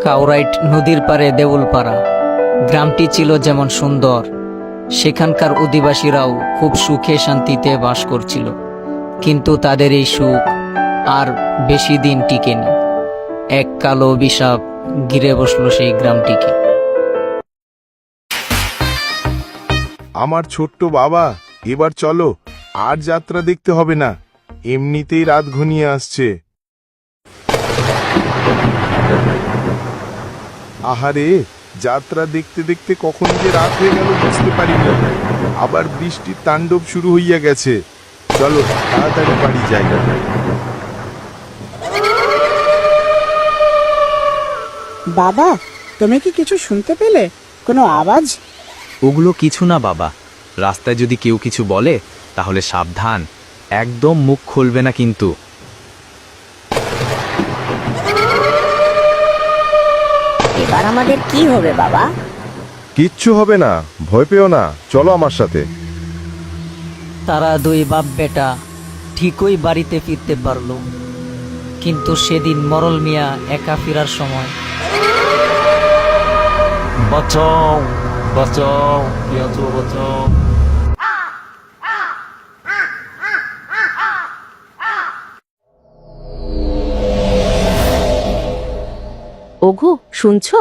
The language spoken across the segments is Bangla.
কাউরাইট নদীর পারে দেউলপাড়া গ্রামটি ছিল যেমন সুন্দর, সেখানকার অধিবাসীরাও খুব সুখে শান্তিতে বাস করছিল। কিন্তু তাদের এই সুখ আর বেশি দিন টিকেনি। এক কালো অভিশাপ ঘিরে বসলো সেই গ্রামটিকে। আমার ছোট্ট বাবা, এবার চলো, আর যাত্রা দেখতে হবে না, এমনিতেই রাত ঘনিয়ে আসছে। আহারে, যাত্রা দেখতে দেখতে কখন যে রাত হয়ে গেল বুঝতে পারিনি। আবার বৃষ্টির তাণ্ডব শুরু হইয়া গেছে। চলো তাড়াতাড়ি বাড়ি যাই। বাবা, তুমি কি কিছু শুনতে পেলে? কোনো আওয়াজ? ওগুলো কিছু না বাবা, রাস্তায় যদি কেউ কিছু বলে তাহলে সাবধান, একদম মুখ খুলবে না কিন্তু। এবার আমাদের কি হবে বাবা? কিচ্ছু হবে না, ভয় পেও না, চলো আমার সাথে। তারা দুই বাপ বেটা ঠিকই বাড়িতে ফিরতে পারল, কিন্তু সেদিন মরল মিয়া একা ফেরার সময় বাঁচাও বাঁচাও, কে আছো বাঁচাও। ওগো, শুনছো?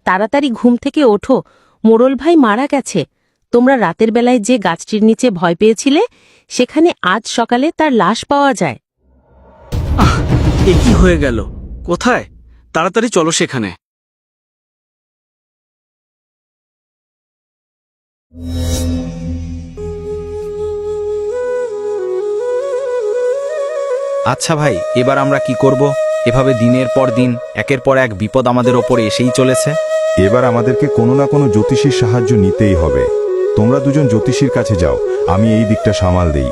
তাড়াতাড়ি ঘুম থেকে ওঠো, মোড়ল ভাই মারা গেছে। তোমরা রাতের বেলায় যে গাছটির নিচে ভয় পেয়েছিলে, সেখানে আজ সকালে তার লাশ পাওয়া যায়। এ কি হয়ে গেল? কোথায়? তাড়াতাড়ি চলো সেখানে। আচ্ছা ভাই, এবার আমরা কি করব? এভাবে দিনের পর দিন একের পর এক বিপদ আমাদের ওপরে এসেই চলেছে। এবার আমাদেরকে কোনো না কোনো জ্যোতিষীর সাহায্য নিতেই হবে। তোমরা দুজন জ্যোতিষীর কাছে যাও, আমি এই দিকটা সামাল দেই।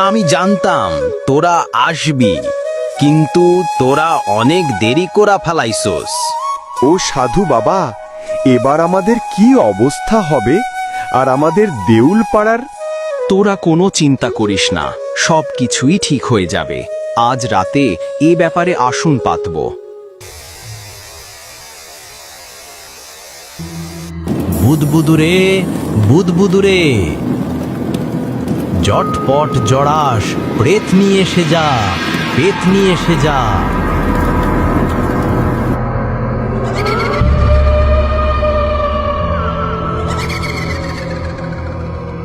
আমি জানতাম তোরা আসবি, কিন্তু তোরা অনেক দেরি করা ফেলাইছস। ও সাধু বাবা, এবার আমাদের কি অবস্থা হবে? আর আমাদের দেউল পাড়ার? তোরা কোনো চিন্তা করিস না, সব কিছুই ঠিক হয়ে যাবে। আজ রাতে এ ব্যাপারে আসন পাতব। বুদবুদুরে, বুদবুদুরে, জটপট জড়াস, প্রেত নিয়ে এসে যা, পেত নিয়ে এসে যা।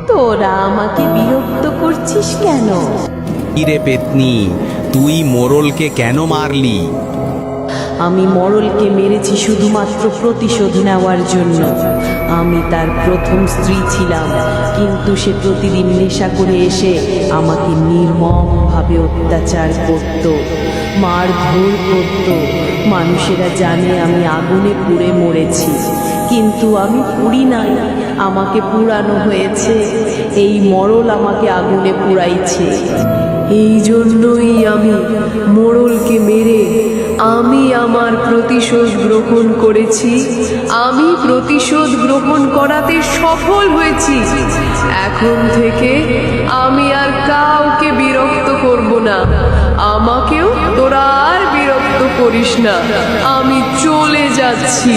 তোরা আমাকে বিরক্ত করছিস কেন? কিরে পেতনি, তুই মোড়লকে কেন মারলি? আমি মরলকে মেরেছি শুধুমাত্র প্রতিশোধ নেওয়ার জন্য। আমি তার প্রথম স্ত্রী ছিলাম, কিন্তু সে প্রতিদিন নেশা করে এসে আমাকে নির্মমভাবে অত্যাচার করত, মারধর করত। মানুষেরা জানে আমি আগুনে পুড়ে মরেছি, কিন্তু আমি পুড়ি নাই, আমাকে পুড়ানো হয়েছে। এই মরল আমাকে আগুনে পুড়াইছে। এই জন্যই আমি মোড়লকে মেরে আমি আমার প্রতিশোধ গ্রহণ করেছি। আমি প্রতিশোধ গ্রহণ করাতে সফল হয়েছি। এখন থেকে আমি আর কাউকে বিরক্ত করব না। আমাকেও তোরা আর বিরক্ত করিস না। আমি চলে যাচ্ছি।